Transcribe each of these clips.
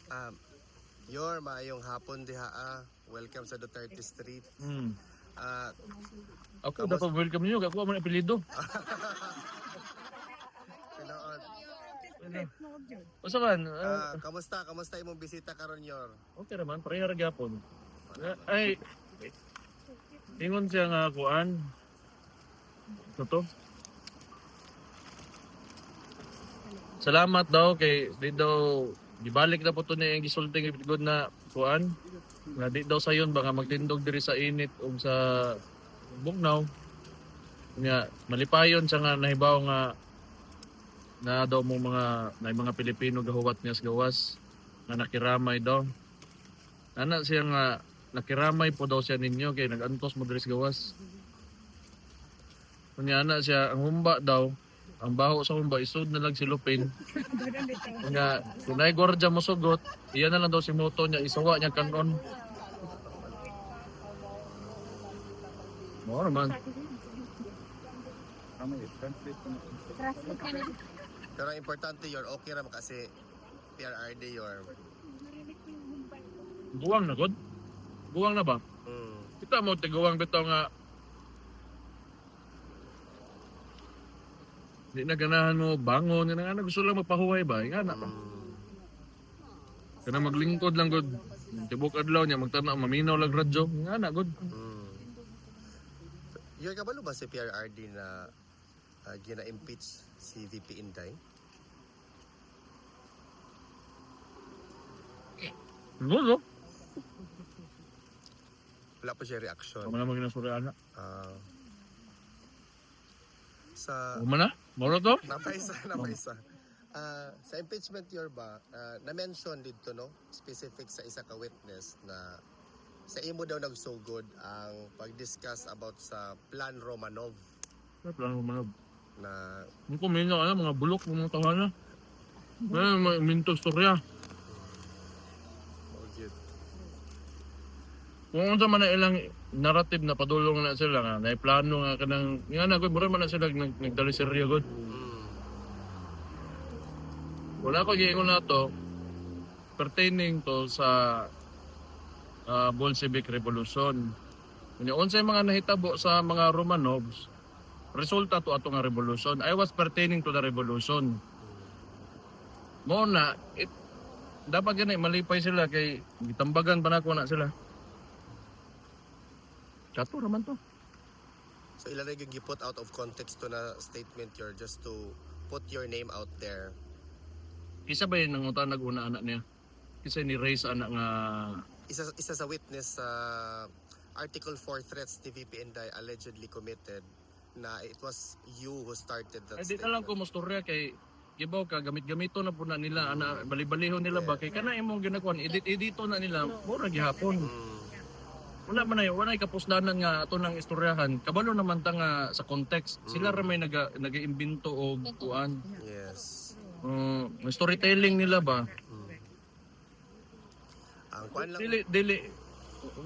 Um, Yor, maayong hapon diha. Welcome sa Duterte Street. Ah, Ako Kamus- dapat welcome niyo, ako man apelyido. Tinuod. Usa man, Kamusta? Kamusta imong bisita karon, Yor? okay naman, pareha ra gyapon. Ay, ingon siya nga kuan. Toto. Salamat daw kay di daw gibalik na po to ni ang gisulting good na kuan. Nga di daw sayon baka magtindog diri sa init ug sa bugnaw. Nga malipayon siya nga nahibaw nga na daw mo mga Pilipino gahuwat niya sa gawas na nakiramay daw. Ana siya nga nakiramay po daw siya ninyo kay nagantos mo diri sa gawas. Kunya ana siya ang humba daw, ang baho sa humba isud na lang silupin. Kunya kunay gwardiya mo sugot, iya na lang daw si moto niya isawa niya kanon. Mo naman. Pero ang importante, Yor, okay ra kasi PRRD, Yor. Buwang na god. Buwang na ba? Kita mo tiguwang bitaw nga di na ganahan mo bangon nga na gusto lang magpahuway ba? Nga na pa. Kana maglingkod lang god. Tibok adlaw niya magtanaw maminaw lang radyo. Nga na god. Yor, kabalo ba si PRRD na gina-impeach si VP Inday? Gusto. Wala pa siya reaction. Kamo na maginasuri ana. Sa Uma na? Moro to? napaisa. Sa impeachment, Yor ba, na-mention dito, no? Specific sa isa ka witness na sa imo daw nagsugod ang pag-discuss about sa Plan Romanov Ano plano mo na Kung kumino ano mga bulok ng mga tahanan. May minto storya. Kung unsa man na ilang narrative na padulong na sila nga, na plano nga kanang nga na gud mura man na sila nagdali serya gud. Wala ko giingon na to pertaining to sa Bolshevik Revolution. Kung unsay mga nahitabo sa mga Romanovs, resulta to ato nga revolution. I was pertaining to the revolution. Mo na dapat ganay malipay sila kay gitambagan pa nako na sila. Kato raman to. so ilan yung gi-put out of context to na statement, Yor, just to put your name out there. Kisa ba yun nangutan nag-una anak niya? Kisa ni Reyes anak nga Isa sa witness sa Article 4 threats ni VP Inday allegedly committed na it was you who started that ay di na lang ko mostorya kay gibaw ka gamit-gamito na po na nila ana bali-balihon nila ba kay kana imong ginakuan edit-edito na nila mura gihapon. Wala man ay wala kapusdanan nga ato nang istoryahan. Kabalo naman ta nga sa context. Sila ra may nag-iimbento og kuan. Yes. Storytelling nila ba? Ang kuan lang. Dili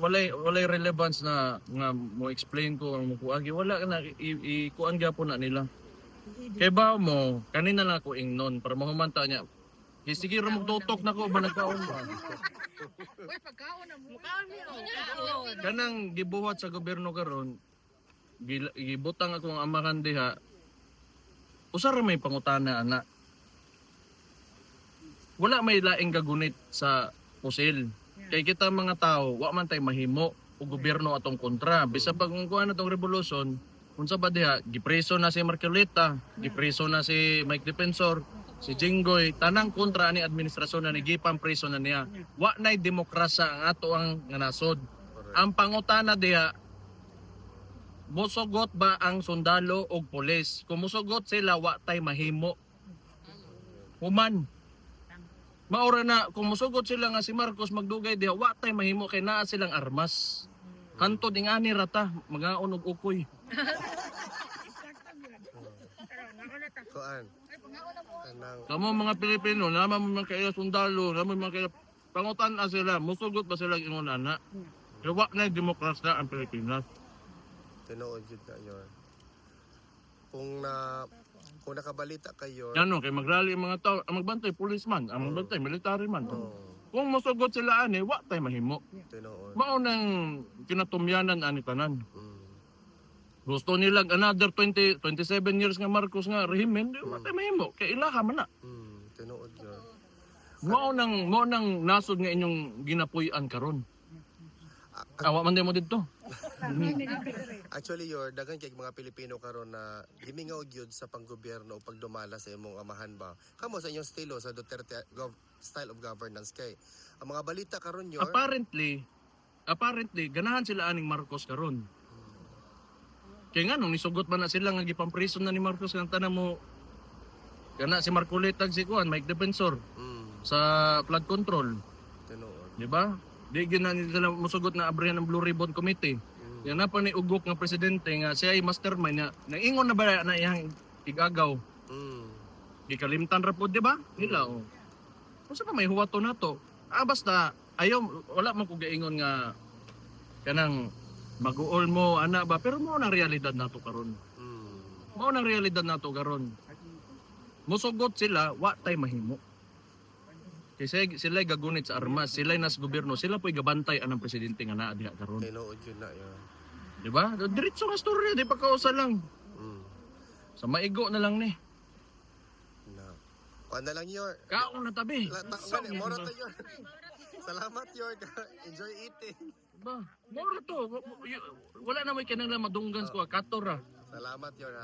walay relevance na nga mo explain ko ang kuan wala na kuan gyapon na nila. Kay ba mo kanina lang ako ingnon para mahumanta niya. Sige ra mo tutok na ko ba nagkaon ba? Uy, pagkaon na mo. Kanang gibuhat sa gobyerno karon gibutang akong amahan diha. Usa ra may pangutana ana. Wala may laing gagunit sa pusil. Kay kita mga tao, wa man tay mahimo og gobyerno atong kontra. Bisa pag kuan atong revolusyon, unsa ba diha gipreso na si Marcoleta, gipreso na si Mike Defensor, si Jinggoy, tanang kontra ni administrasyon na ni gipang preso na niya. Wa nay demokrasya ang ato ang nga nasod. Ang pangutana diha musugot ba ang sundalo og pulis? Kung musugot sila, wa tay mahimo. Human. Maura na, kung musugot sila nga si Marcos magdugay diha, wa tay mahimo kay naa silang armas. Hantod ing ani rata, magaon og ukoy. Kuan. Kanang Kamo mga Pilipino, naman mo man kayo sundalo, naman mo man kayo pangutan-a sila, musugot ba sila ingon ana? Kaya wa na demokrasya ang Pilipinas. tinuod jud na, Yor. Kung nakabalita kayo, Ano, kay magrally ang mga tao, ang magbantay, policeman, ang magbantay, military man. oh, Kung mosugot sila ani, wa tay mahimo. Tinuod. Mao nang kinatumyanan ani tanan. Mm. Gusto nila another 27 years nga Marcos nga rehimen, di wa tay mahimo. Kay ilaha man na. Tinuod yun. Mao nang nasod nga inyong ginapuy-an karon. Awa man din mo dito. Actually, daghang kay mga Pilipino karon na gimingaw gyud sa panggobyerno o pagdumala sa imong amahan ba. Kamo sa inyong estilo sa Duterte style of governance kay ang mga balita karon apparently ganahan sila aning Marcos karon. Kaya nga nung nisugot man na sila nga gipamprison na ni Marcos nga tanan mo kana si Marcoleta si Kuan Mike Defensor sa flood control, Tinuod. di ba? Di gyud na nila musugot na abrihan ng Blue Ribbon Committee. Yan na pa ni ugok nga presidente nga siya ay mastermind na naingon na ba na iyang igagaw. Gikalimtan ra pud, di ba? Nila oh. Unsa pa may huwato nato? Basta ayaw wala man ko gaingon nga kanang mag-uol mo ana ba, pero mao nang realidad nato karon. Mao nang realidad nato karon. Musugot sila wa tay mahimo. Kasi sila gagunit sa armas, sila nas gobyerno, sila po'y gabantay anang presidente nga naa diha karon. Tinuod yun na yun. Di ba? Diretso nga storya, di pa kausa lang. Sa maigo na lang ni. Na. Kuan na lang Yor. Kaon na tabi. Moro to Yor. Salamat Yor. Enjoy eating. Ba, moro to. Wala na may kanang madunggan ko katora. Salamat Yor.